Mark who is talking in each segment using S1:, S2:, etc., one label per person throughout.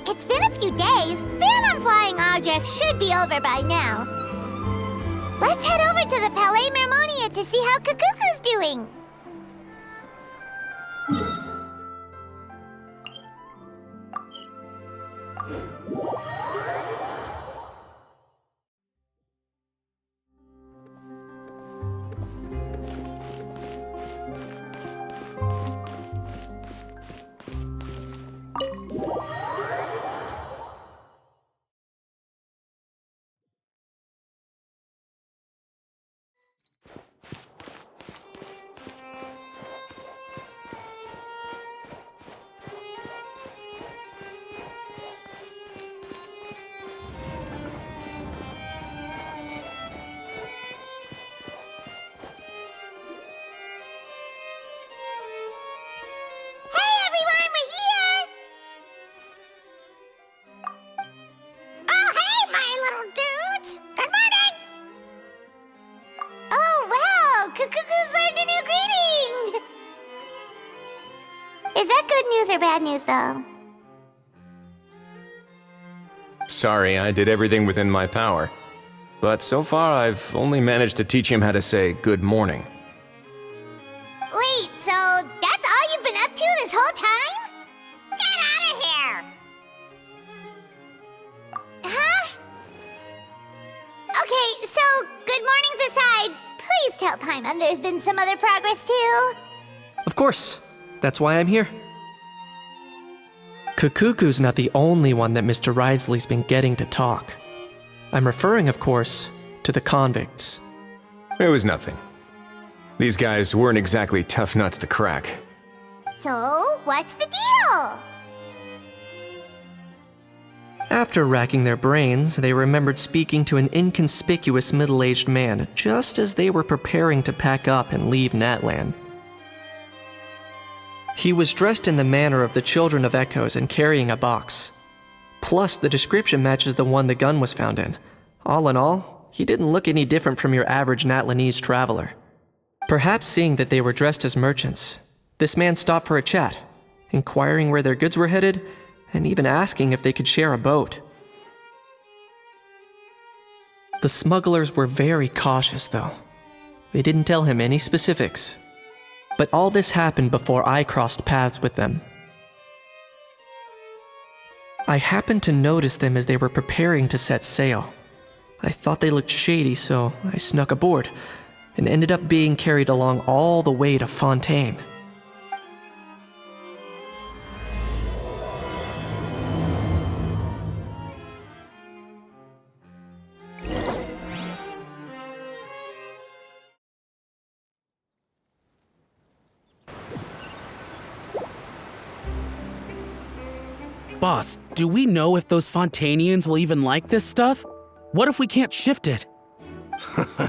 S1: It's been a few days. Ban on flying objects should be over by now. Let's head over to the Palais Mermonia to see how Kukuku's doing. Kukuku's learned a new greeting! Is that good news or bad news, though?
S2: Sorry, I did everything within my power. But so far, I've only managed to teach him how to say good morning.
S1: Wait, so that's all you've been up to this whole time? Get out of here! Huh? Okay, so good mornings aside, please tell Paimon there's been some other progress too.
S3: Of course. That's why I'm here. Kukuku's not the only one that Mr. Risley's been getting to talk. I'm referring, of course, to the convicts.
S2: It was nothing. These guys weren't exactly tough nuts to crack.
S1: So, what's the deal?
S3: After racking their brains, they remembered speaking to an inconspicuous middle-aged man just as they were preparing to pack up and leave Natlan. He was dressed in the manner of the Children of Echoes and carrying a box. Plus, the description matches the one the gun was found in. All in all, he didn't look any different from your average Natlanese traveler. Perhaps seeing that they were dressed as merchants, this man stopped for a chat, inquiring where their goods were headed, and even asking if they could share a boat. The smugglers were very cautious, though. They didn't tell him any specifics. But all this happened before I crossed paths with them. I happened to notice them as they were preparing to set sail. I thought they looked shady, so I snuck aboard, and ended up being carried along all the way to Fontaine.
S4: Boss, do we know if those Fontainians will even like this stuff? What if we can't shift it?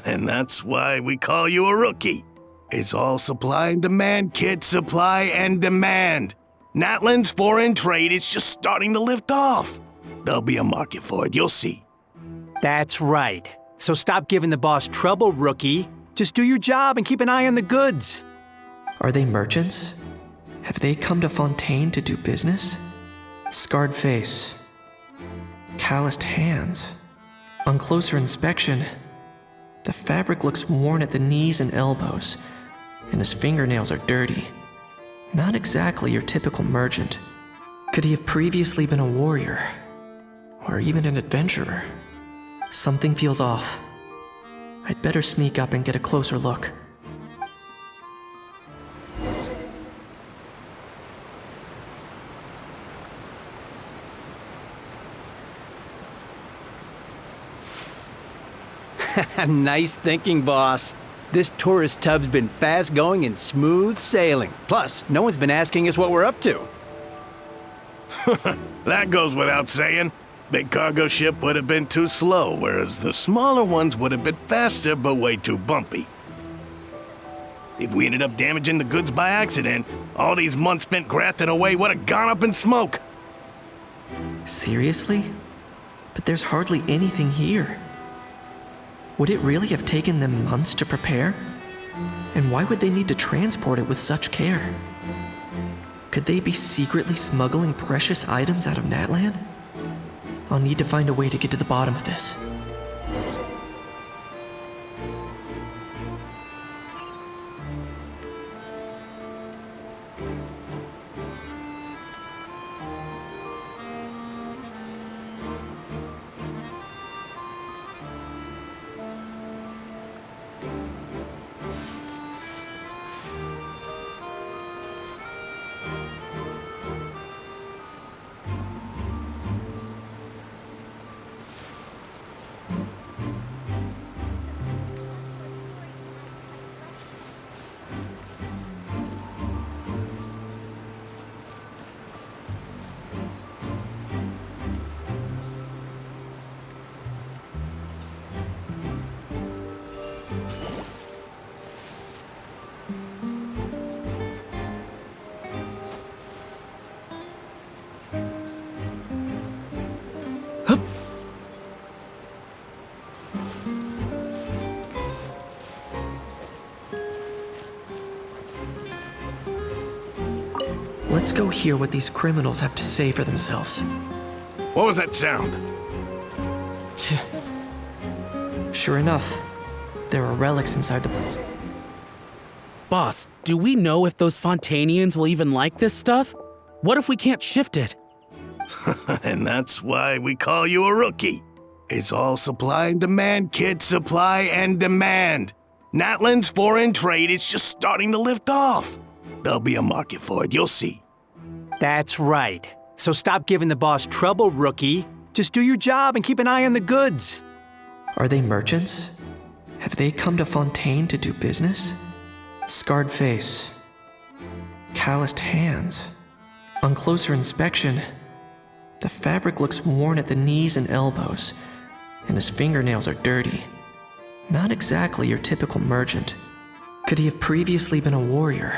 S5: And that's why we call you a rookie. It's all supply and demand, kid. Supply and demand. Natlan's foreign trade is just starting to lift off. There'll be a market for it, you'll see.
S6: That's right. So stop giving the boss trouble, rookie. Just do your job and keep an eye on the goods.
S3: Are they merchants? Have they come to Fontaine to do business? Scarred face. Calloused hands. On closer inspection, the fabric looks worn at the knees and elbows, and his fingernails are dirty. Not exactly your typical merchant. Could he have previously been a warrior? Or even an adventurer? Something feels off. I'd better sneak up and get a closer look.
S6: Nice thinking, boss. This tourist tub's been fast-going and smooth sailing. Plus, no one's been asking us what we're up to.
S5: That goes without saying. Big cargo ship would have been too slow, whereas the smaller ones would have been faster but way too bumpy. If we ended up damaging the goods by accident, all these months spent grafting away would have gone up in smoke.
S3: Seriously? But there's hardly anything here. Would it really have taken them months to prepare? And why would they need to transport it with such care? Could they be secretly smuggling precious items out of Natlan? I'll need to find a way to get to the bottom of this. Let's go hear what these criminals have to say for themselves.
S5: What was that sound?
S3: Sure enough, there are relics inside the...
S4: Boss, do we know if those Fontanians will even like this stuff? What if we can't shift it?
S5: And that's why we call you a rookie. It's all supply and demand, kid. Supply and demand. Natlan's foreign trade is just starting to lift off. There'll be a market for it, you'll see.
S6: That's right. So stop giving the boss trouble, rookie. Just do your job and keep an eye on the goods.
S3: Are they merchants? Have they come to Fontaine to do business? Scarred face. Calloused hands. On closer inspection, the fabric looks worn at the knees and elbows, and his fingernails are dirty. Not exactly your typical merchant. Could he have previously been a warrior?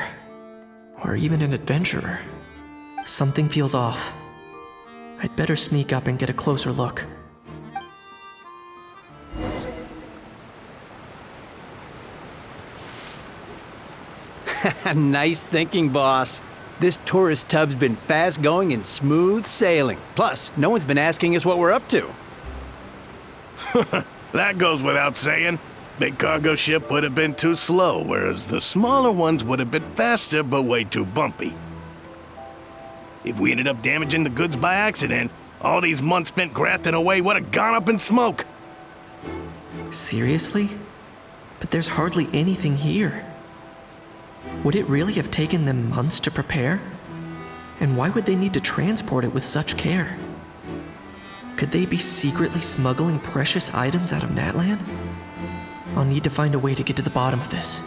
S3: Or even an adventurer? Something feels off. I'd better sneak up and get a closer look.
S6: Nice thinking, boss. This tourist tub's been fast going and smooth sailing. Plus, no one's been asking us what we're up to.
S5: That goes without saying. Big cargo ship would have been too slow, whereas the smaller ones would have been faster but way too bumpy. If we ended up damaging the goods by accident, all these months spent grafting away would have gone up in smoke.
S3: Seriously? But there's hardly anything here. Would it really have taken them months to prepare? And why would they need to transport it with such care? Could they be secretly smuggling precious items out of Natlan? I'll need to find a way to get to the bottom of this.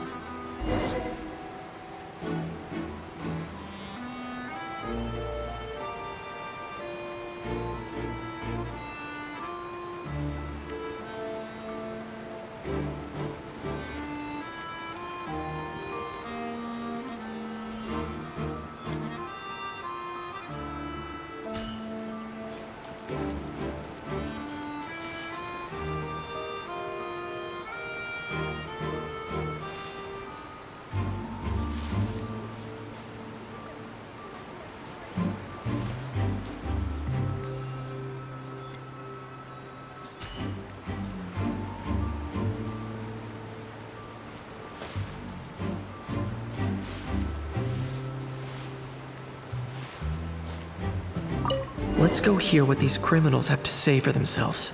S3: Let's go hear what these criminals have to say for themselves.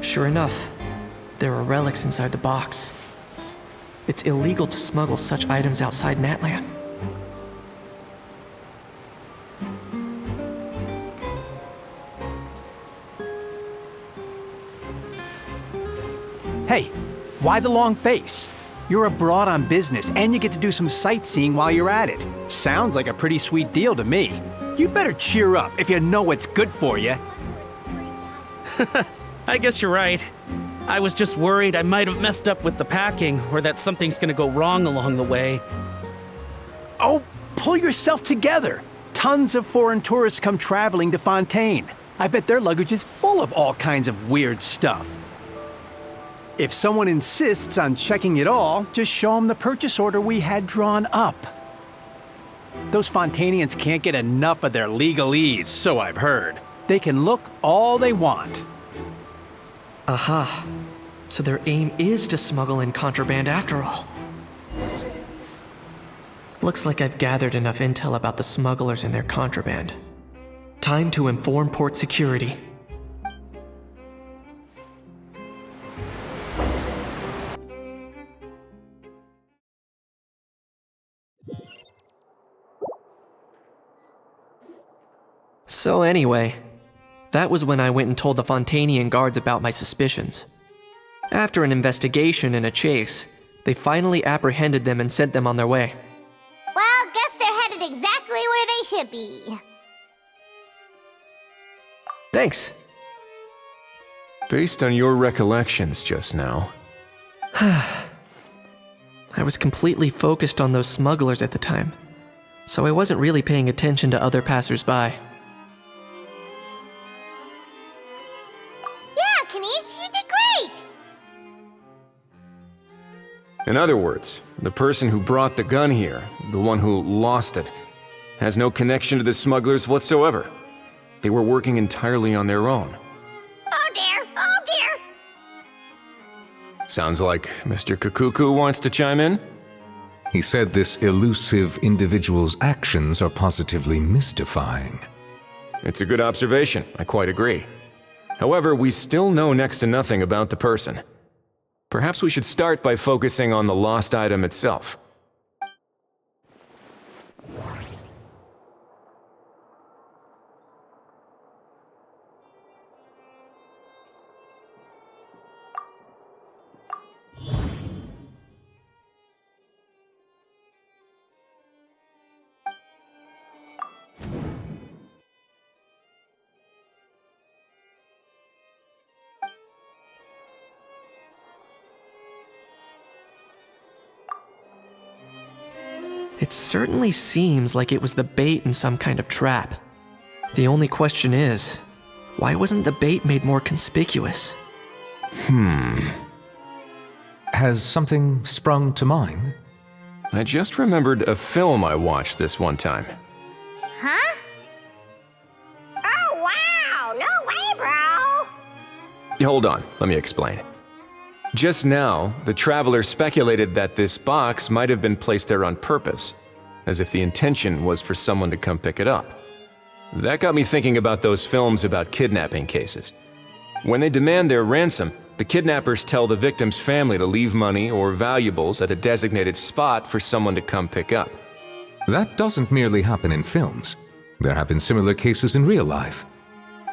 S3: Sure enough, there are relics inside the box. It's illegal to smuggle such items outside Natlan.
S6: Hey, why the long face? You're abroad on business and you get to do some sightseeing while you're at it. Sounds like a pretty sweet deal to me. You better cheer up if you know what's good for you.
S4: I guess you're right. I was just worried I might have messed up with the packing or that something's gonna go wrong along the way.
S6: Oh, pull yourself together. Tons of foreign tourists come traveling to Fontaine. I bet their luggage is full of all kinds of weird stuff. If someone insists on checking it all, just show them the purchase order we had drawn up. Those Fontanians can't get enough of their legalese, so I've heard. They can look all they want.
S3: Aha. So their aim is to smuggle in contraband after all. Looks like I've gathered enough intel about the smugglers and their contraband. Time to inform port security. So anyway, that was when I went and told the Fontanian guards about my suspicions. After an investigation and a chase, they finally apprehended them and sent them on their way.
S1: Well, guess they're headed exactly where they should be.
S3: Thanks.
S2: Based on your recollections just now,
S3: I was completely focused on those smugglers at the time, so I wasn't really paying attention to other passersby.
S1: Yeah, Kanish, you did great!
S2: in other words, the person who brought the gun here, the one who lost it, has no connection to the smugglers whatsoever. They were working entirely on their own.
S1: Oh dear, oh dear!
S2: Sounds like Mr. Kakuku wants to chime in?
S7: He said this elusive individual's actions are positively mystifying.
S2: It's a good observation, I quite agree. However, we still know next to nothing about the person. Perhaps we should start by focusing on the lost item itself.
S3: It certainly seems like it was the bait in some kind of trap. The only question is, why wasn't the bait made more conspicuous?
S7: Has something sprung to mind?
S2: I just remembered a film I watched this one time.
S1: Huh? Oh wow, no way, bro!
S2: Hold on, let me explain. Just now, the traveler speculated that this box might have been placed there on purpose, as if the intention was for someone to come pick it up. That got me thinking about those films about kidnapping cases. When they demand their ransom, the kidnappers tell the victim's family to leave money or valuables at a designated spot for someone to come pick up.
S7: That doesn't merely happen in films. There have been similar cases in real life.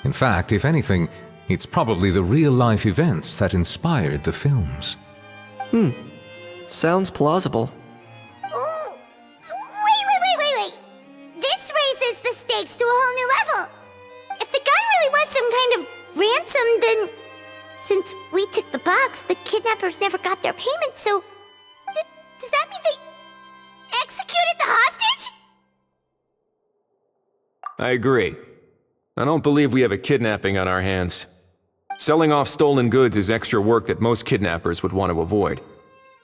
S7: In fact, if anything, it's probably the real-life events that inspired the films.
S3: Sounds plausible.
S1: Ooh. Wait. This raises the stakes to a whole new level. If the gun really was some kind of ransom, then since we took the box, the kidnappers never got their payment, so does that mean they executed the hostage?
S2: I agree. I don't believe we have a kidnapping on our hands. Selling off stolen goods is extra work that most kidnappers would want to avoid.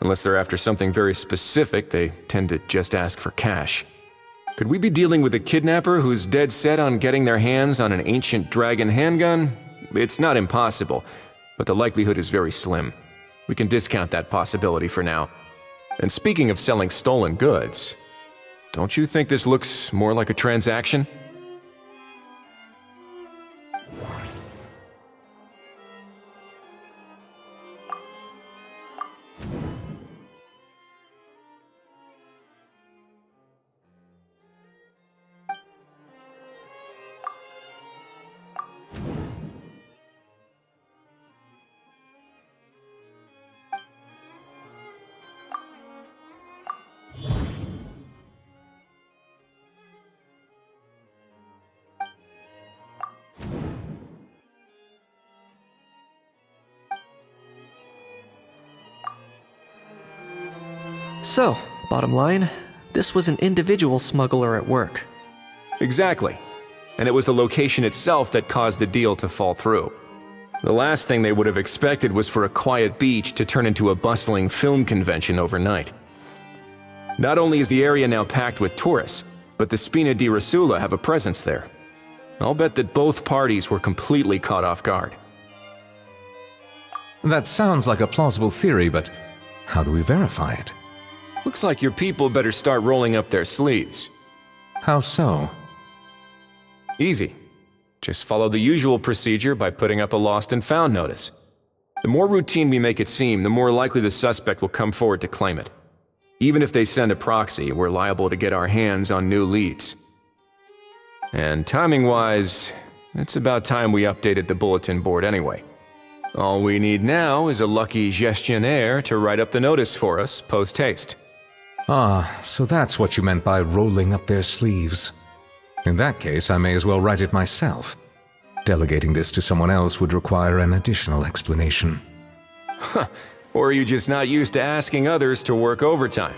S2: Unless they're after something very specific, they tend to just ask for cash. Could we be dealing with a kidnapper who's dead set on getting their hands on an ancient dragon handgun? It's not impossible, but the likelihood is very slim. We can discount that possibility for now. And speaking of selling stolen goods, don't you think this looks more like a transaction?
S3: So, bottom line, this was an individual smuggler at work.
S2: Exactly. And it was the location itself that caused the deal to fall through. The last thing they would have expected was for a quiet beach to turn into a bustling film convention overnight. Not only is the area now packed with tourists, but the Spina di Rosula have a presence there. I'll bet that both parties were completely caught off guard.
S7: That sounds like a plausible theory, but how do we verify it?
S2: Looks like your people better start rolling up their sleeves.
S7: How so?
S2: Easy. Just follow the usual procedure by putting up a lost and found notice. The more routine we make it seem, the more likely the suspect will come forward to claim it. Even if they send a proxy, we're liable to get our hands on new leads. And timing-wise, it's about time we updated the bulletin board anyway. All we need now is a lucky gestionnaire to write up the notice for us post-haste.
S7: Ah, so that's what you meant by rolling up their sleeves. In that case, I may as well write it myself. Delegating this to someone else would require an additional explanation.
S2: Or are you just not used to asking others to work overtime?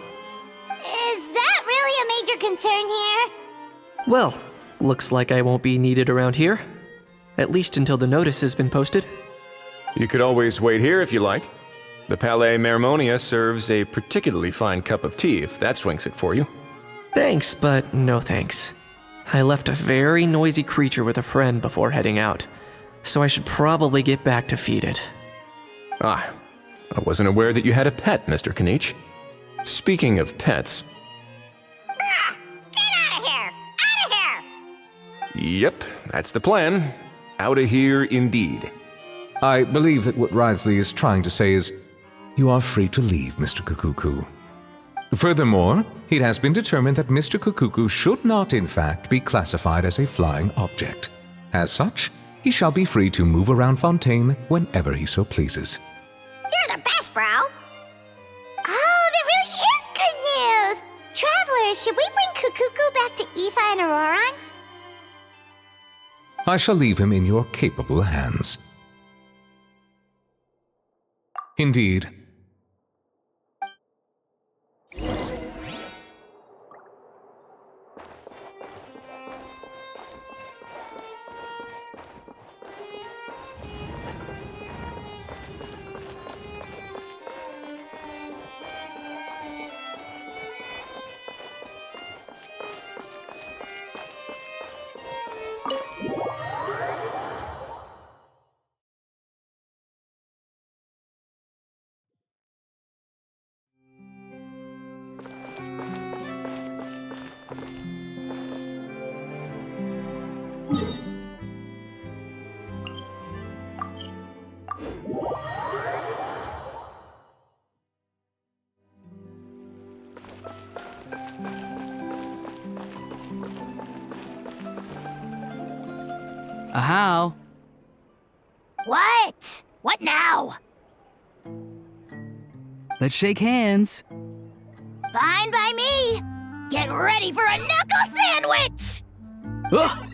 S1: Is that really a major concern here?
S3: Well, looks like I won't be needed around here. At least until the notice has been posted.
S2: You could always wait here if you like. The Palais Mermonia serves a particularly fine cup of tea if that swings it for you.
S3: Thanks, but no thanks. I left a very noisy creature with a friend before heading out, so I should probably get back to feed it.
S2: Ah, I wasn't aware that you had a pet, Mr. Kanich. Speaking of pets...
S1: Get out of here! Out of here!
S2: Yep, that's the plan. Outta here indeed.
S7: I believe that what Wriothesley is trying to say is, you are free to leave, Mr. Kukuku. Furthermore, it has been determined that Mr. Kukuku should not, in fact, be classified as a flying object. As such, he shall be free to move around Fontaine whenever he so pleases.
S1: You're the best, bro! Oh, that really is good news! Travelers, should we bring Kukuku back to Aoife and Auroron?
S7: I shall leave him in your capable hands. Indeed.
S4: How?
S1: What? What now?
S4: Let's shake hands.
S1: Fine by me! Get ready for a knuckle sandwich!
S4: Ugh!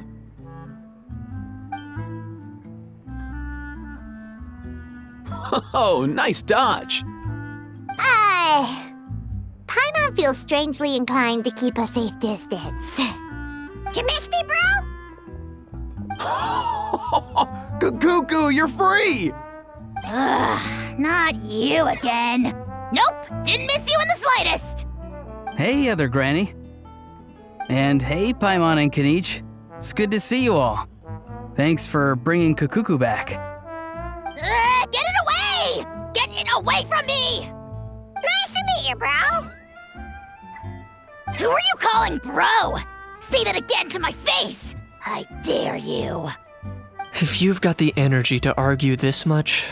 S8: Oh, nice dodge.
S1: Paimon feels strangely inclined to keep a safe distance. Did you miss me, bro?
S8: Cuckoo, you're free!
S1: Ugh, not you again. Nope, didn't miss you in the slightest.
S4: Hey, other granny. And hey, Paimon and Kanich. It's good to see you all. Thanks for bringing Kukuku back.
S1: Get it away! Get it away from me! Nice to meet you, bro. Who are you calling bro? Say that again to my face! I dare you.
S3: If you've got the energy to argue this much,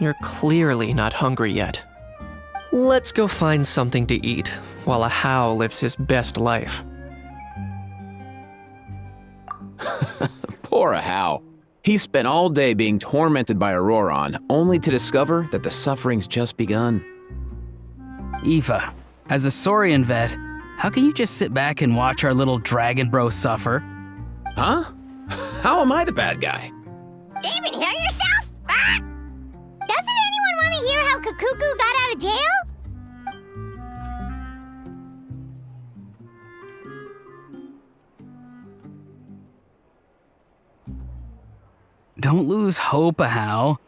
S3: you're clearly not hungry yet. Let's go find something to eat while a How lives his best life.
S8: Poor How. He spent all day being tormented by Auroron, only to discover that the suffering's just begun.
S4: Aoife, as a Saurian vet, how can you just sit back and watch our little dragon bro suffer?
S8: Huh? How am I the bad guy?
S1: Even hear yourself? Ah! Doesn't anyone want to hear how Kukuku got out of jail?
S4: Don't lose hope, Ahau.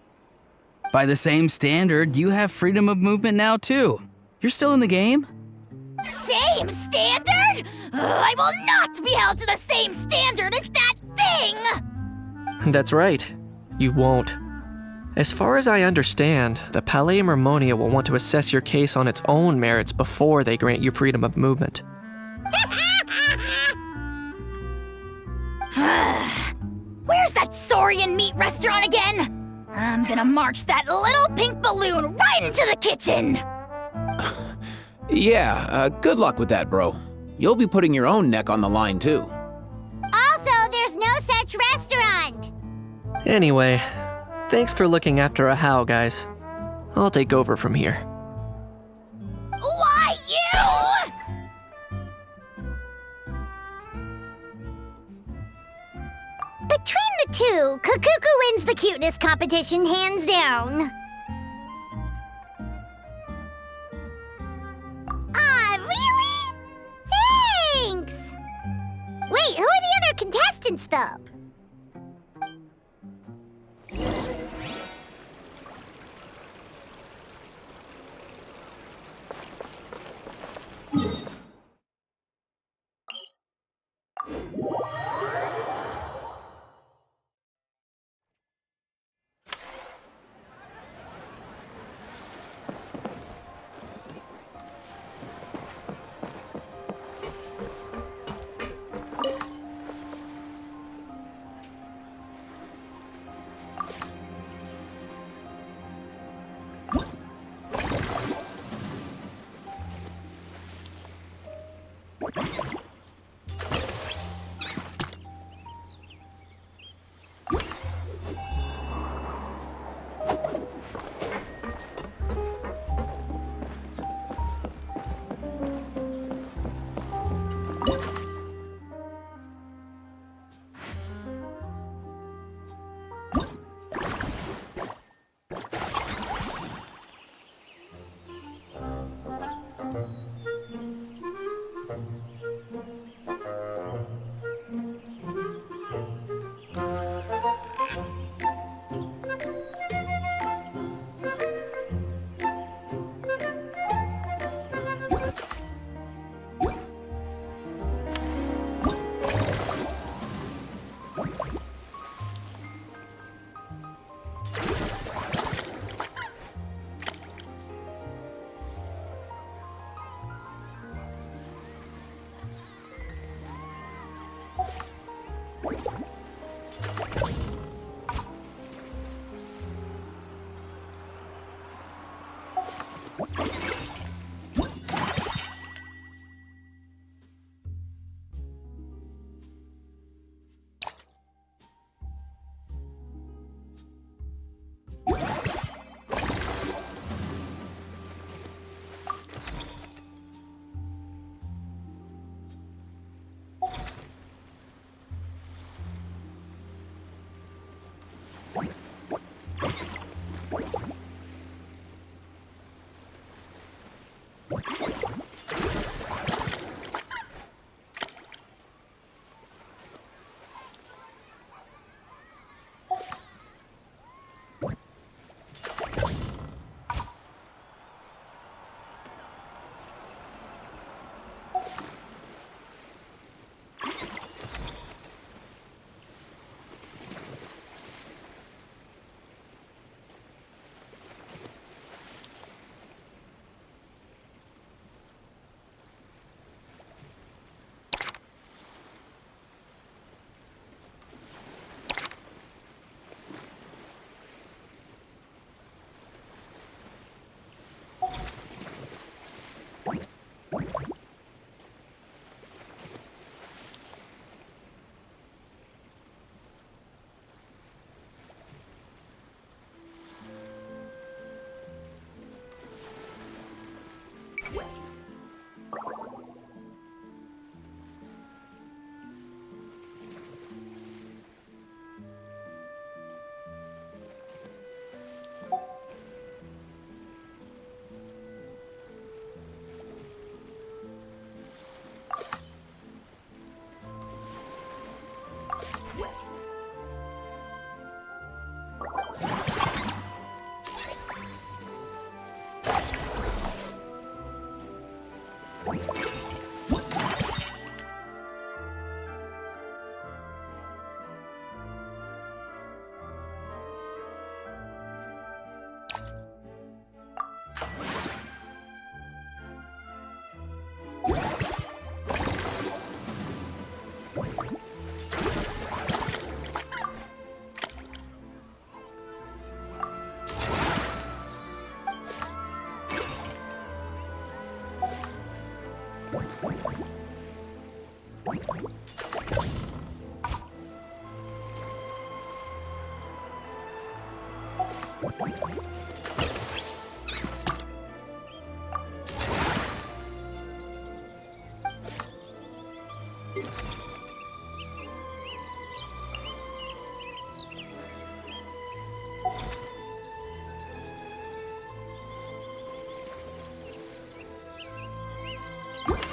S4: By the same standard, you have freedom of movement now too. You're still in the game?
S1: Same standard? I will not be held to the same standard as that thing!
S3: That's right. You won't. As far as I understand, the Palais Mermonia will want to assess your case on its own merits before they grant you freedom of movement.
S1: Where's that Saurian meat restaurant again? I'm gonna march that little pink balloon right into the kitchen!
S8: Yeah, good luck with that, bro. You'll be putting your own neck on the line, too.
S1: Also, there's no such restaurant!
S3: Anyway, thanks for looking after Ahau, guys. I'll take over from here.
S1: Why you? Between the two, Kukuku wins the cuteness competition hands down. Ah, really? Thanks! Wait, who are the other contestants, though?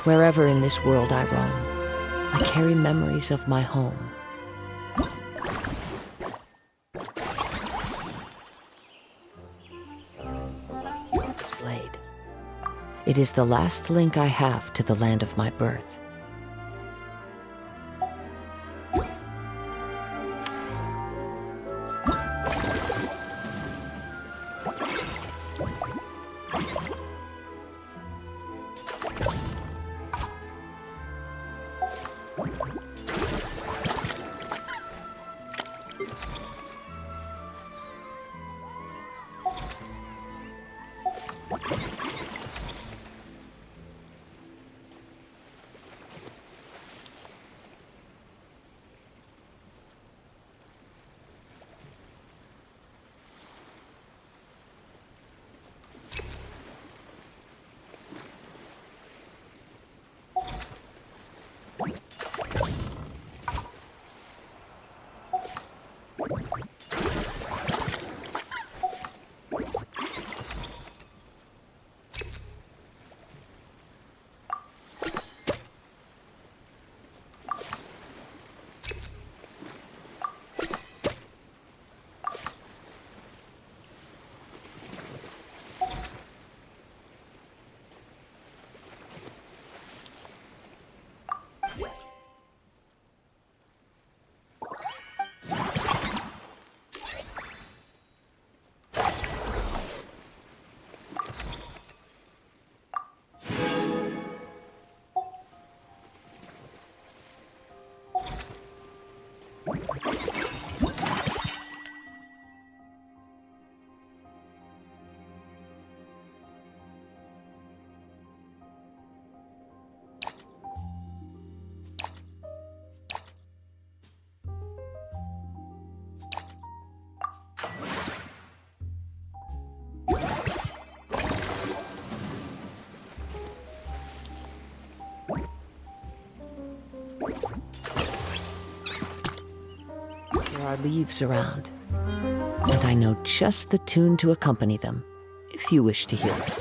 S9: Wherever in this world I roam, I carry memories of my home. This blade. It is the last link I have to the land of my birth. There are leaves around, and I know just the tune to accompany them, if you wish to hear it.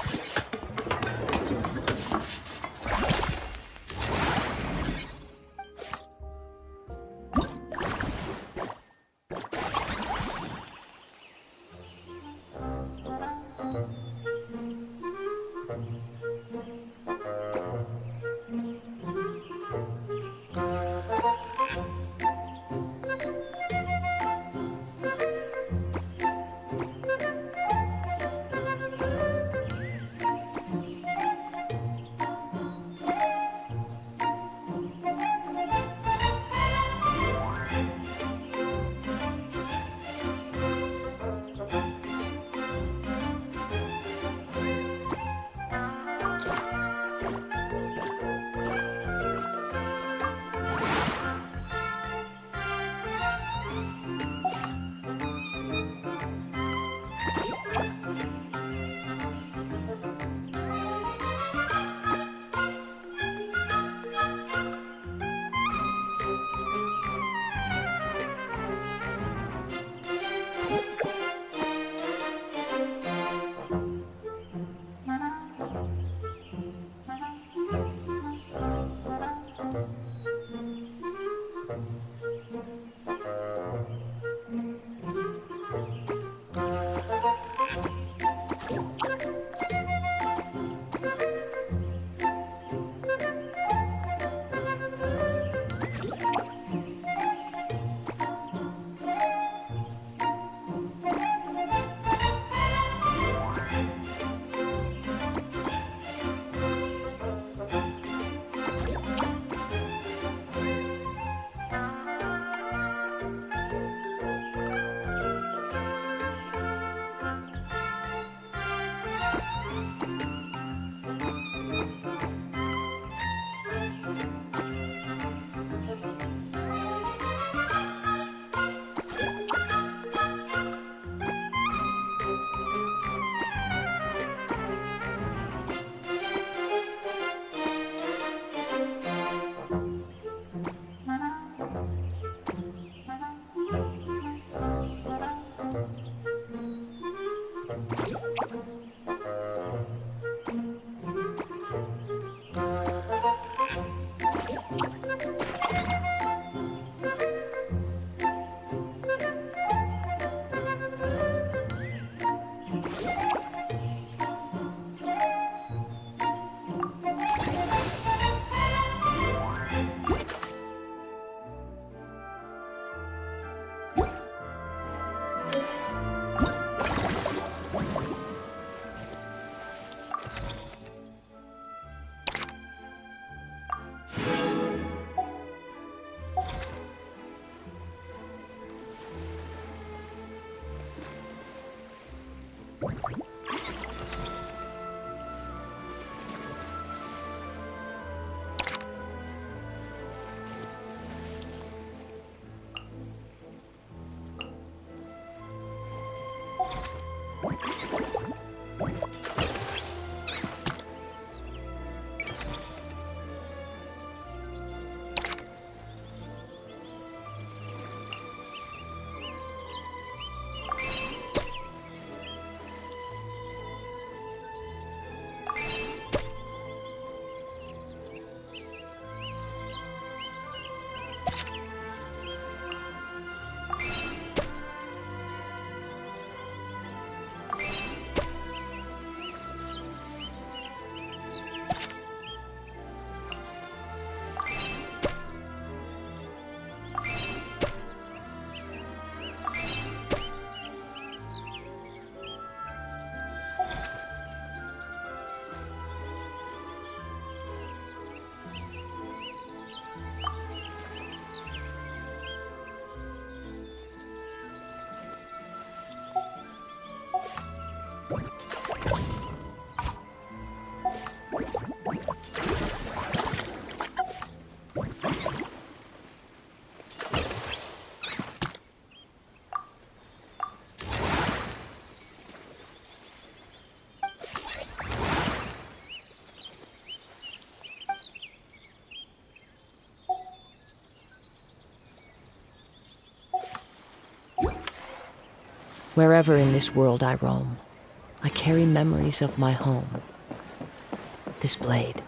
S9: Wherever in this world I roam, I carry memories of my home. This blade,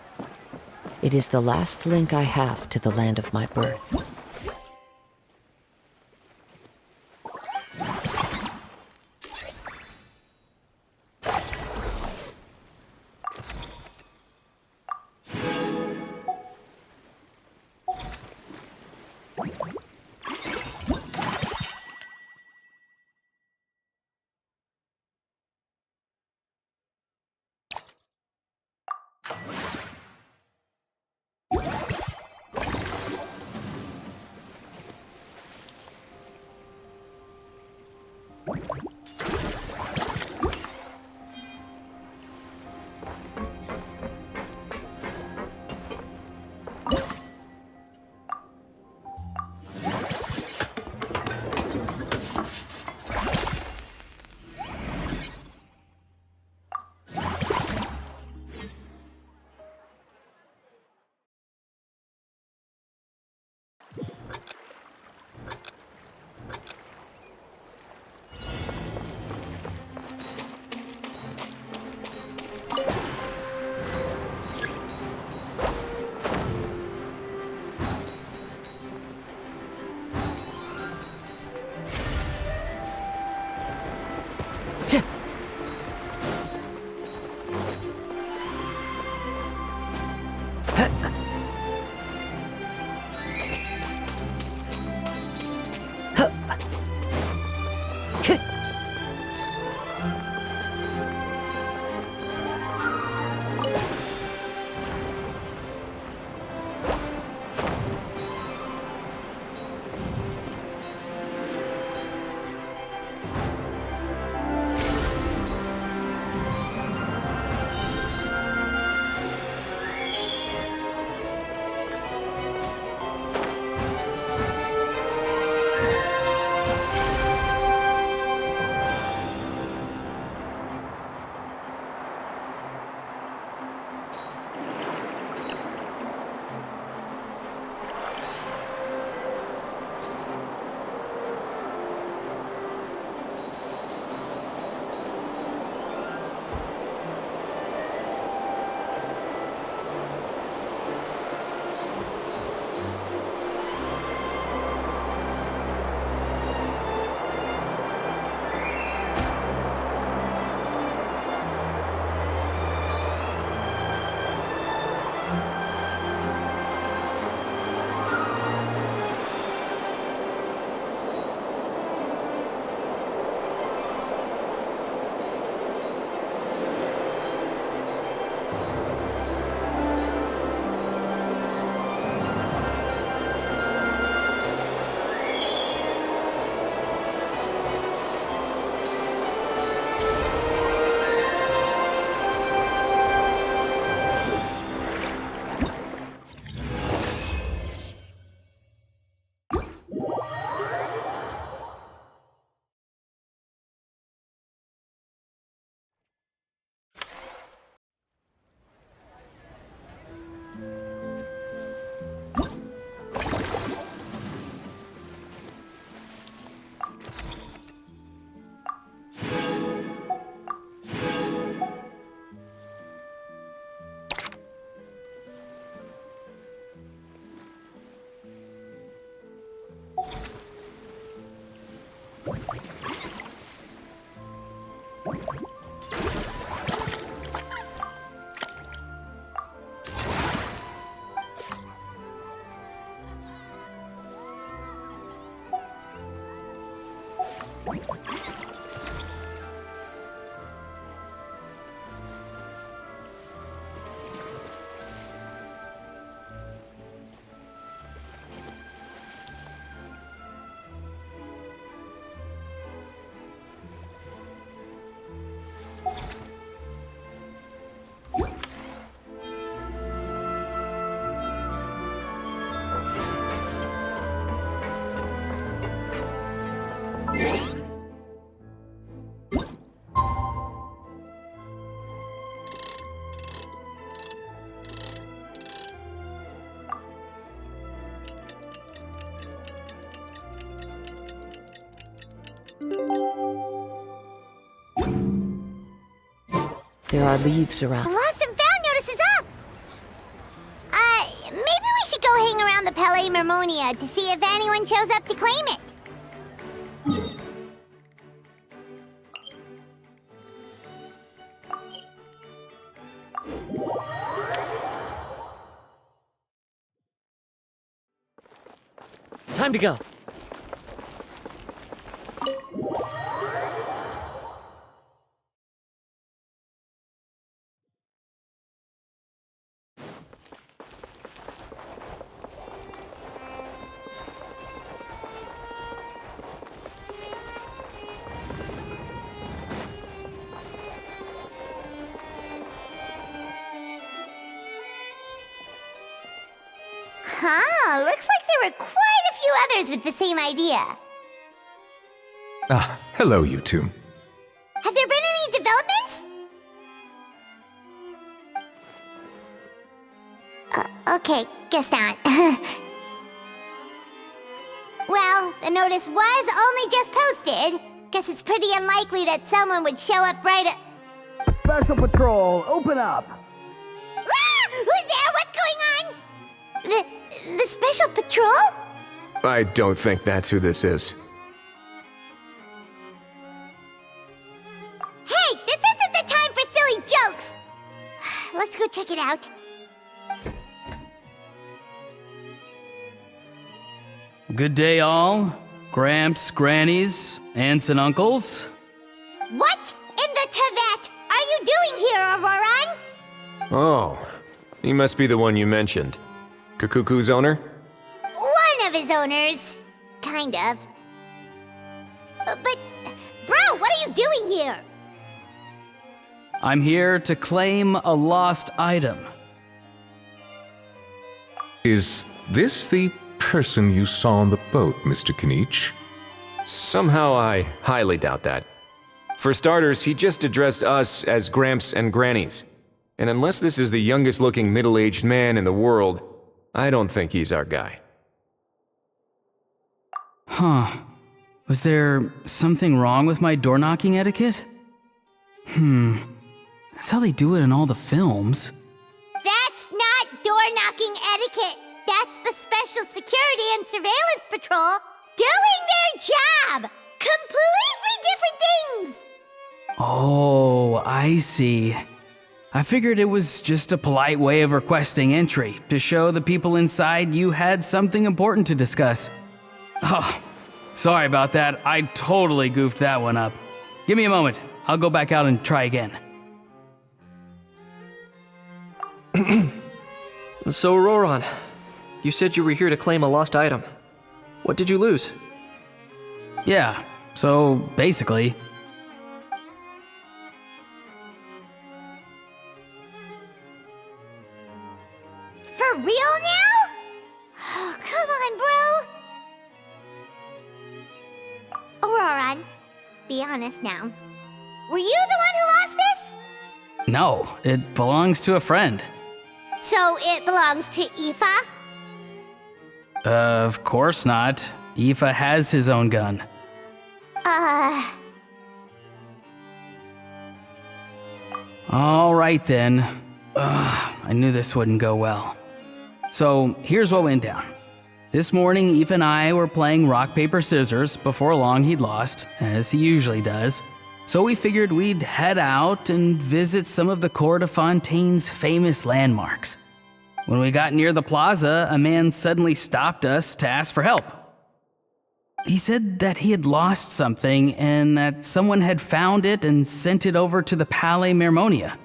S9: it is the last link I have to the land of my birth. There are leaves
S1: The
S9: around.
S1: lost and found notice is up! Maybe we should go hang around the Palais Mermonia to see if anyone shows up to claim it.
S10: Time to go.
S1: Huh, looks like there were quite a few others with the same idea.
S7: Ah, hello, you two.
S1: Have there been any developments? Okay, guess not. Well, the notice was only just posted. Guess it's pretty unlikely that someone would show up right at...
S4: Special Patrol, open up!
S1: Ah! Who's there? What's going on? The Special Patrol?
S2: I don't think that's who this is.
S1: Hey, this isn't the time for silly jokes! Let's go check it out.
S4: Good day, all. Gramps, grannies, aunts, and uncles.
S1: What in the Tevat are you doing here, Auroran?
S2: Oh, he must be the one you mentioned. Kukuku's owner?
S1: One of his owners. Kind of. But, bro, what are you doing here?
S4: I'm here to claim a lost item.
S7: Is this the person you saw on the boat, Mr. Kinich?
S2: Somehow I highly doubt that. For starters, he just addressed us as Gramps and Grannies. And unless this is the youngest looking middle-aged man in the world, I don't think he's our guy.
S4: Huh. Was there something wrong with my door-knocking etiquette? That's how they do it in all the films.
S1: That's not door-knocking etiquette. That's the Special Security and Surveillance Patrol doing their job! Completely different things!
S4: Oh, I see. I figured it was just a polite way of requesting entry to show the people inside you had something important to discuss. Oh, sorry about that. I totally goofed that one up. Give me a moment. I'll go back out and try again.
S3: So, Auroran, you said you were here to claim a lost item. What did you lose?
S4: Yeah, so basically...
S1: For real now? Oh, come on, bro. Auroran, be honest now. Were you the one who lost this?
S4: No, it belongs to a friend.
S1: So it belongs to Aoife?
S4: Of course not. Aoife has his own gun. All right then. I knew this wouldn't go well. So here's what went down. This morning, Aoife and I were playing rock, paper, scissors. Before long, he'd lost, as he usually does. So we figured we'd head out and visit some of the Cour de Fontaine's famous landmarks. When we got near the plaza, a man suddenly stopped us to ask for help. He said that he had lost something and that someone had found it and sent it over to the Palais Mermonia.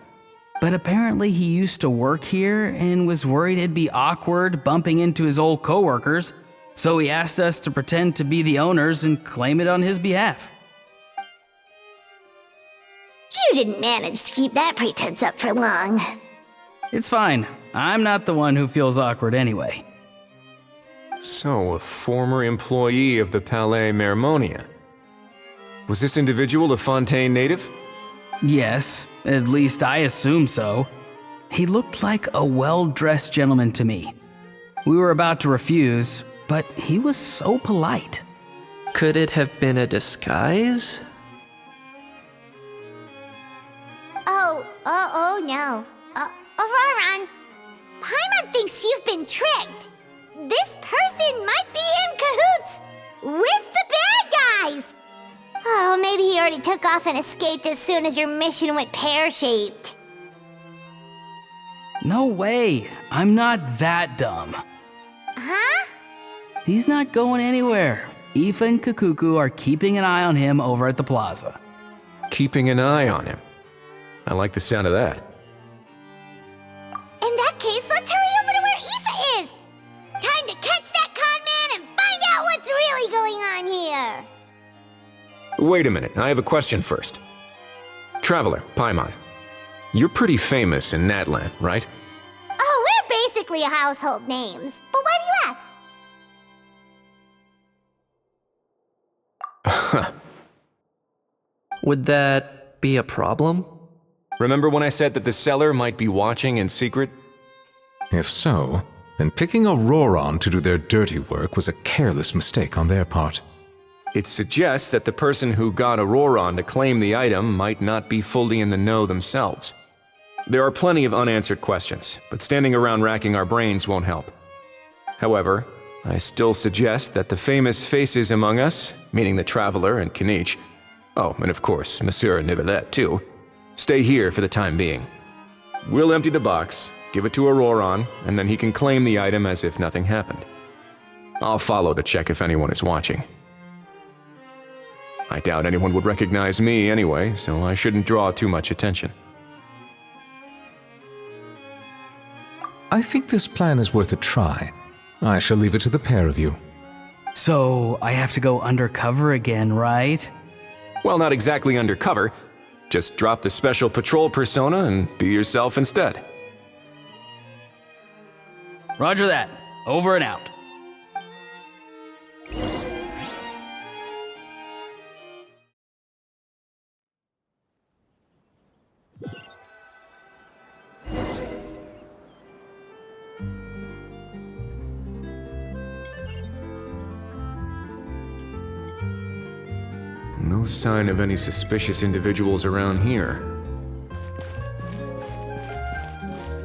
S4: But apparently he used to work here and was worried it'd be awkward bumping into his old coworkers, so he asked us to pretend to be the owners and claim it on his behalf.
S1: You didn't manage to keep that pretense up for long.
S4: It's fine. I'm not the one who feels awkward anyway.
S2: So, a former employee of the Palais Mermonia. Was this individual a Fontaine native?
S4: Yes, at least I assume so. He looked like a well-dressed gentleman to me. We were about to refuse, but he was so polite.
S3: Could it have been a disguise?
S1: Oh, no. Auroron, Paimon thinks you've been tricked. This person might be in cahoots with the bad guys. Oh, maybe he already took off and escaped as soon as your mission went pear-shaped.
S4: No way. I'm not that dumb.
S1: Huh?
S4: He's not going anywhere. Aoife and Kakuku are keeping an eye on him over at the plaza.
S2: Keeping an eye on him. I like the sound of that.
S1: In that case, let's hurry over to where Aoife is. Time to catch that con man and find out what's really going on here.
S2: Wait a minute, I have a question first. Traveler, Paimon, you're pretty famous in Natlan, right?
S1: Oh, we're basically household names. But why do you ask?
S3: Would that be a problem?
S2: Remember when I said that the seller might be watching in secret?
S7: If so, then picking Auroron to do their dirty work was a careless mistake on their part.
S2: It suggests that the person who got Auroron to claim the item might not be fully in the know themselves. There are plenty of unanswered questions, but standing around racking our brains won't help. However, I still suggest that the famous faces among us, meaning the Traveler and Kinich, oh, and of course, Monsieur Nivelet too, stay here for the time being. We'll empty the box, give it to Auroron, and then he can claim the item as if nothing happened. I'll follow to check if anyone is watching. I doubt anyone would recognize me anyway, so I shouldn't draw too much attention.
S7: I think this plan is worth a try. I shall leave it to the pair of you.
S4: So, I have to go undercover again, right?
S2: Well, not exactly undercover. Just drop the special patrol persona and be yourself instead.
S4: Roger that. Over and out.
S2: No sign of any suspicious individuals around here.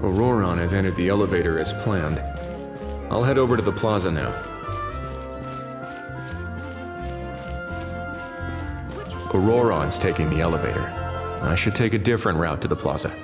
S2: Auroron has entered the elevator as planned. I'll head over to the plaza now. Auroron's taking the elevator. I should take a different route to the plaza.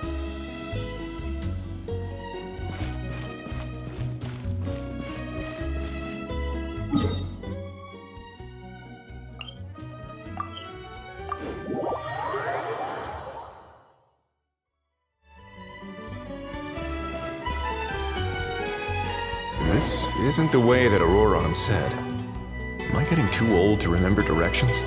S2: This isn't the way that Auroron said. Am I getting too old to remember directions?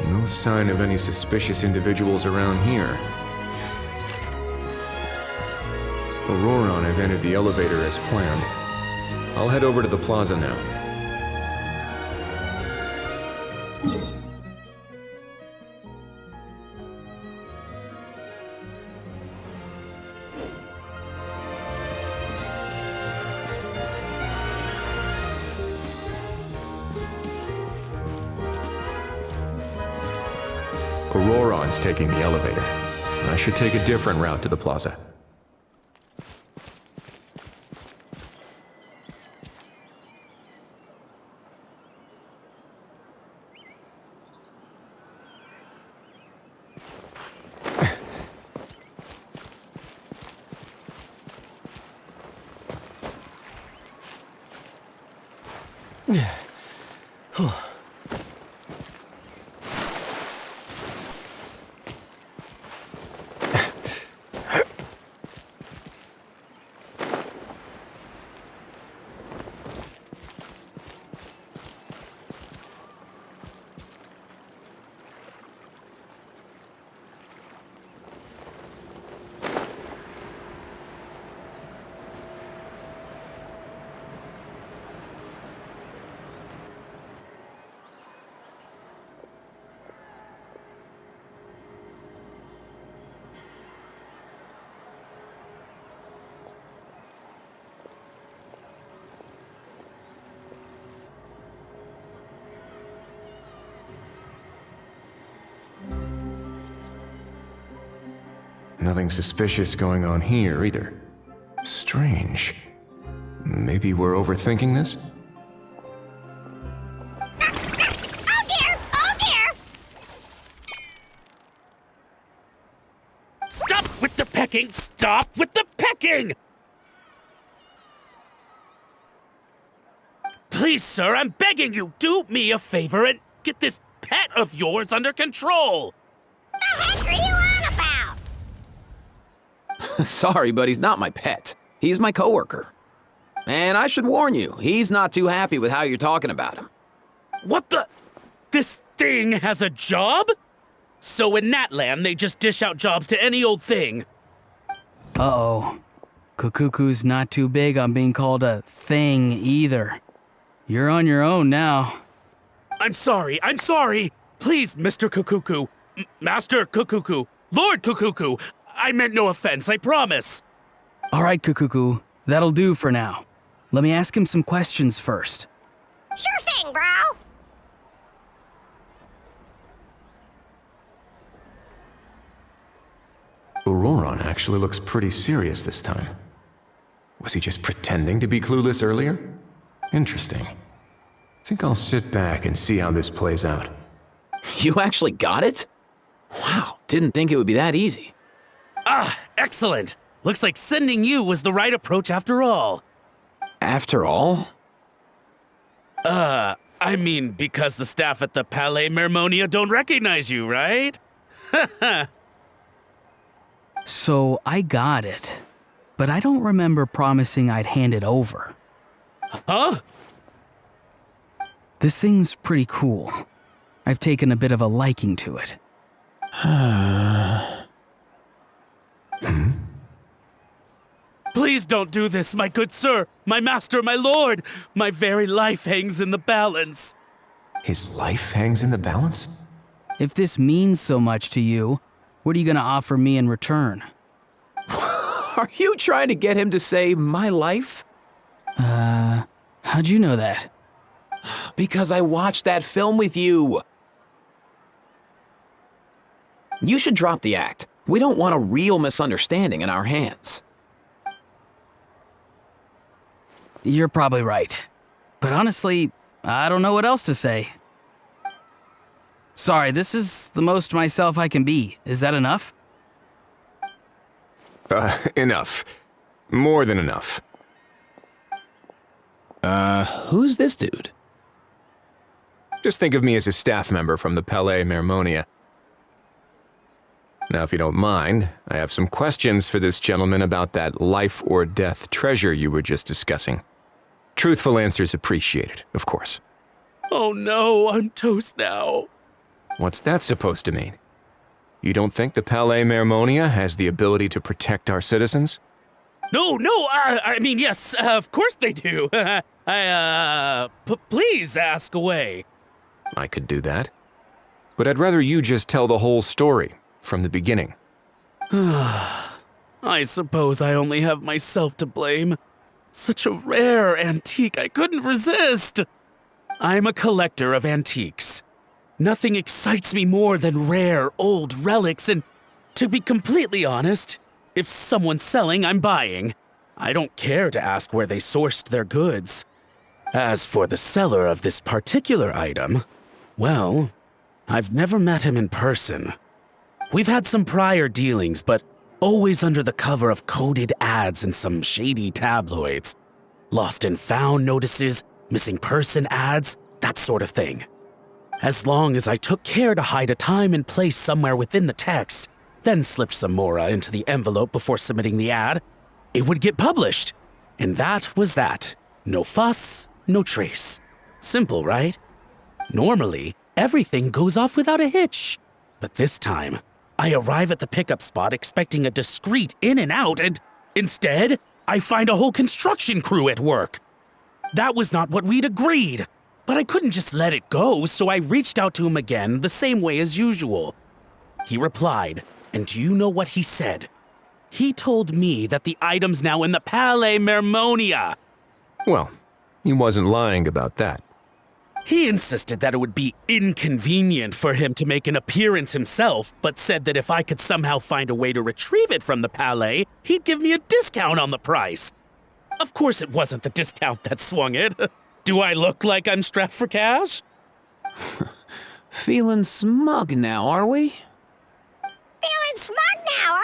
S2: No sign of any suspicious individuals around here. Auroron has entered the elevator as planned. I'll head over to the plaza now. Auroron's taking the elevator. I should take a different route to the plaza. Nothing suspicious going on here either. Strange. Maybe we're overthinking this?
S1: Oh dear! Oh dear!
S10: Stop with the pecking! Stop with the pecking! Please, sir, I'm begging you, do me a favor and get this pet of yours under control!
S1: The heck are you on about?
S8: Sorry, but he's not my pet. He's my coworker. And I should warn you, he's not too happy with how you're talking about him.
S10: What the? This thing has a job? So in Natland, they just dish out jobs to any old thing.
S4: Uh-oh. Kukuku's not too big on being called a thing either. You're on your own now.
S10: I'm sorry. Please, Mr. Kukuku. Master Kukuku. Lord Kukuku. I meant no offense, I promise.
S4: All right, Kukuku. That'll do for now. Let me ask him some questions first.
S1: Sure thing, bro.
S2: Auroron actually looks pretty serious this time. Was he just pretending to be clueless earlier? Interesting. Think I'll sit back and see how this plays out.
S8: You actually got it? Wow, didn't think it would be that easy.
S10: Ah, excellent. Looks like sending you was the right approach after all.
S8: After all?
S10: I mean, because the staff at the Palais Mermonia don't recognize you, right?
S4: So I got it, but I don't remember promising I'd hand it over.
S10: Huh?
S4: This thing's pretty cool. I've taken a bit of a liking to it.
S10: Please don't do this, my good sir, my master, my lord. My very life hangs in the balance.
S2: His life hangs in the balance?
S4: If this means so much to you, what are you gonna offer me in return?
S8: Are you trying to get him to say my life?
S4: How'd you know that?
S8: Because I watched that film with you. You should drop the act. We don't want a real misunderstanding in our hands.
S4: You're probably right. But honestly, I don't know what else to say. Sorry, this is the most myself I can be. Is that enough?
S2: Enough. More than enough.
S8: Who's this dude?
S2: Just think of me as a staff member from the Palais Mermonia. Now, if you don't mind, I have some questions for this gentleman about that life or death treasure you were just discussing. Truthful answers appreciated, of course.
S10: Oh no, I'm toast now.
S2: What's that supposed to mean? You don't think the Palais Mermonia has the ability to protect our citizens?
S10: No, I mean, yes, of course they do. Please ask away.
S2: I could do that. But I'd rather you just tell the whole story, from the beginning.
S10: I suppose I only have myself to blame. Such a rare antique, I couldn't resist. I'm a collector of antiques. Nothing excites me more than rare, old relics, and to be completely honest, if someone's selling, I'm buying. I don't care to ask where they sourced their goods. As for the seller of this particular item, well, I've never met him in person. We've had some prior dealings, but always under the cover of coded ads in some shady tabloids. Lost and found notices, missing person ads, that sort of thing. As long as I took care to hide a time and place somewhere within the text, then slipped some mora into the envelope before submitting the ad, it would get published. And that was that. No fuss, no trace. Simple, right? Normally, everything goes off without a hitch. But this time, I arrive at the pickup spot expecting a discreet in and out, and instead, I find a whole construction crew at work. That was not what we'd agreed, but I couldn't just let it go, so I reached out to him again the same way as usual. He replied, and do you know what he said? He told me that the item's now in the Palais Mermonia.
S2: Well, he wasn't lying about that.
S10: He insisted that it would be inconvenient for him to make an appearance himself, but said that if I could somehow find a way to retrieve it from the Palais, he'd give me a discount on the price. Of course it wasn't the discount that swung it. Do I look like I'm strapped for cash?
S8: Feeling smug now, are we?
S1: Feeling smug now, are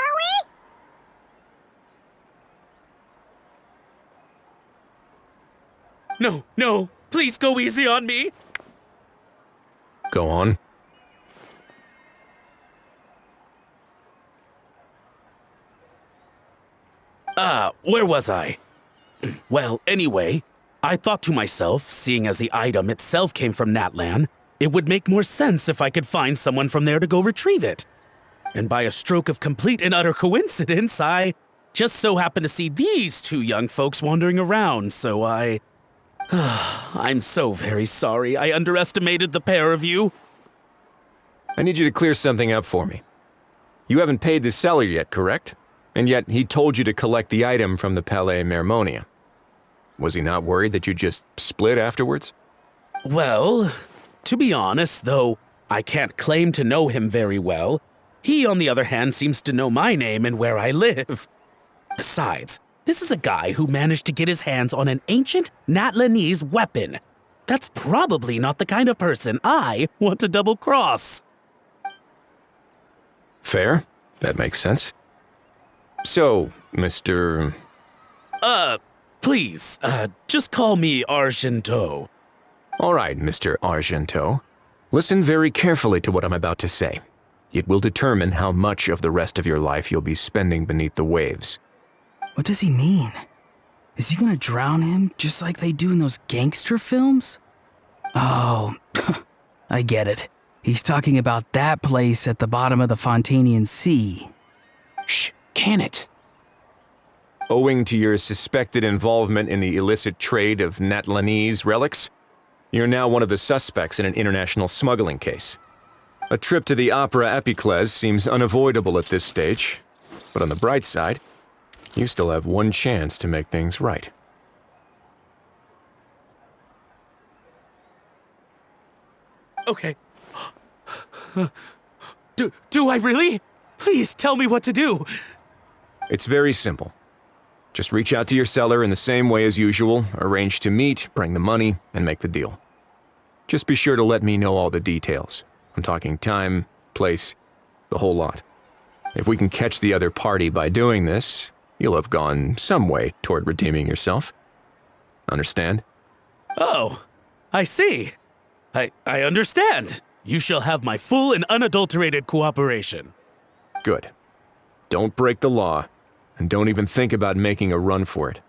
S1: we?
S10: No, please go easy on me.
S2: Go on.
S10: Where was I? Well, anyway, I thought to myself, seeing as the item itself came from Natlan, it would make more sense if I could find someone from there to go retrieve it. And by a stroke of complete and utter coincidence, I just so happened to see these two young folks wandering around, so I'm so very sorry I underestimated the pair of you.
S2: I need you to clear something up for me. You haven't paid the seller yet, correct? And yet he told you to collect the item from the Palais Mermonia. Was he not worried that you'd just split afterwards?
S10: Well, to be honest, though I can't claim to know him very well, he, on the other hand, seems to know my name and where I live. Besides, this is a guy who managed to get his hands on an ancient Natlanese weapon. That's probably not the kind of person I want to double-cross.
S2: Fair. That makes sense. So, Mr.
S10: Please, just call me Argento.
S2: All right, Mr. Argento. Listen very carefully to what I'm about to say. It will determine how much of the rest of your life you'll be spending beneath the waves.
S4: What does he mean? Is he gonna drown him just like they do in those gangster films? Oh, I get it. He's talking about that place at the bottom of the Fontanian Sea.
S8: Shh, can it?
S2: Owing to your suspected involvement in the illicit trade of Natlanese relics, you're now one of the suspects in an international smuggling case. A trip to the Opera Epiclese seems unavoidable at this stage, but on the bright side, you still have one chance to make things right.
S10: Okay. Do I really? Please tell me what to do.
S2: It's very simple. Just reach out to your seller in the same way as usual, arrange to meet, bring the money, and make the deal. Just be sure to let me know all the details. I'm talking time, place, the whole lot. If we can catch the other party by doing this, you'll have gone some way toward redeeming yourself. Understand?
S10: Oh, I see. I understand. You shall have my full and unadulterated cooperation.
S2: Good. Don't break the law, and don't even think about making a run for it.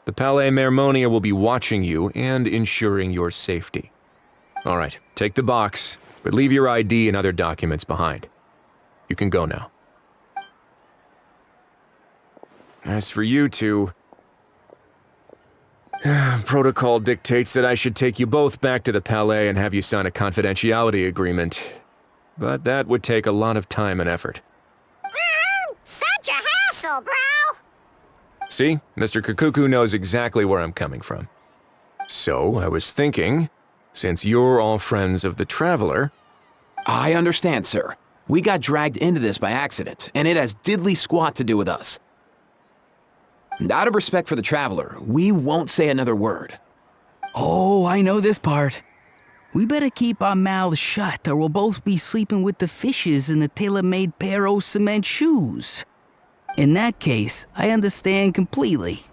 S2: The Palais Mermonia will be watching you and ensuring your safety. All right, take the box, but leave your ID and other documents behind. You can go now. As for you two, protocol dictates that I should take you both back to the Palais and have you sign a confidentiality agreement. But that would take a lot of time and effort.
S1: Such a hassle, bro!
S2: See, Mr. Kikuku knows exactly where I'm coming from. So, I was thinking, since you're all friends of the Traveler...
S8: I understand, sir. We got dragged into this by accident, and it has diddly squat to do with us. And out of respect for the Traveler, we won't say another word.
S4: Oh, I know this part. We better keep our mouths shut or we'll both be sleeping with the fishes in the tailor-made pair of cement shoes. In that case, I understand completely.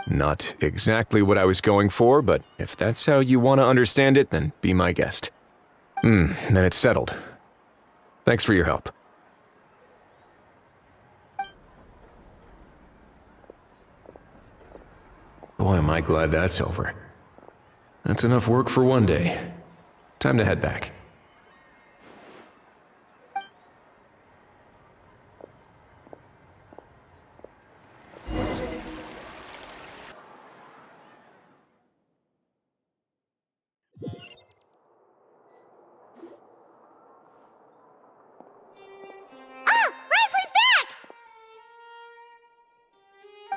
S2: Not exactly what I was going for, but if that's how you want to understand it, then be my guest. Then it's settled. Thanks for your help. Boy, am I glad that's over. That's enough work for one day. Time to head back.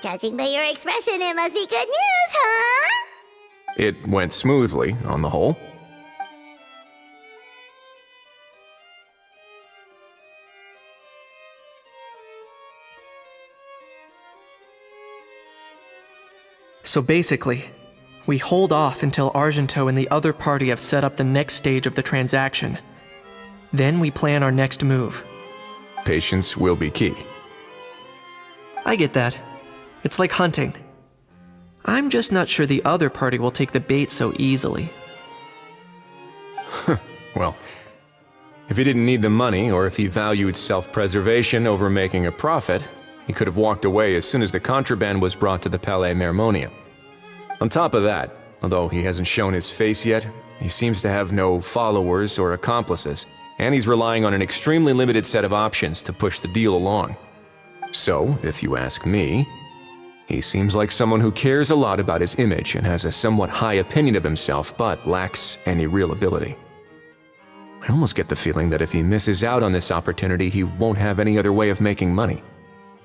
S1: Judging by your expression, it must be good news, huh?
S2: It went smoothly, on the whole.
S3: So basically, we hold off until Argento and the other party have set up the next stage of the transaction. Then we plan our next move.
S2: Patience will be key.
S3: I get that. It's like hunting. I'm just not sure the other party will take the bait so easily.
S2: Well, if he didn't need the money, or if he valued self-preservation over making a profit, he could have walked away as soon as the contraband was brought to the Palais Mermonium. On top of that, although he hasn't shown his face yet, he seems to have no followers or accomplices, and he's relying on an extremely limited set of options to push the deal along. So, if you ask me, he seems like someone who cares a lot about his image and has a somewhat high opinion of himself, but lacks any real ability. I almost get the feeling that if he misses out on this opportunity, he won't have any other way of making money.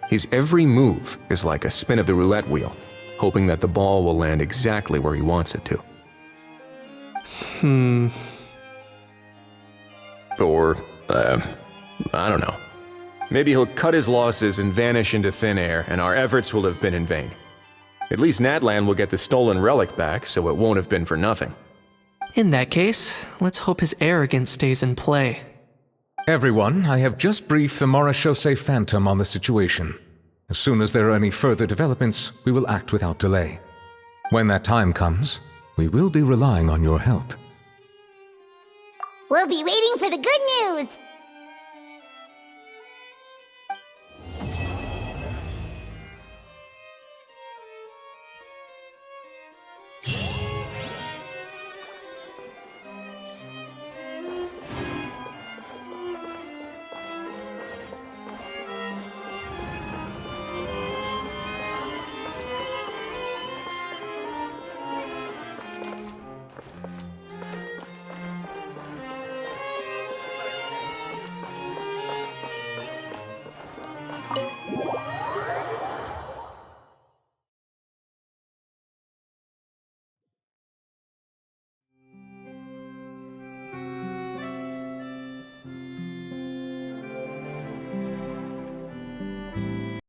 S2: His every move is like a spin of the roulette wheel, hoping that the ball will land exactly where he wants it to. Or, I don't know. Maybe he'll cut his losses and vanish into thin air, and our efforts will have been in vain. At least Natlan will get the stolen relic back, so it won't have been for nothing.
S3: In that case, let's hope his arrogance stays in play.
S7: Everyone, I have just briefed the Marechaussee Phantom on the situation. As soon as there are any further developments, we will act without delay. When that time comes, we will be relying on your help.
S1: We'll be waiting for the good news!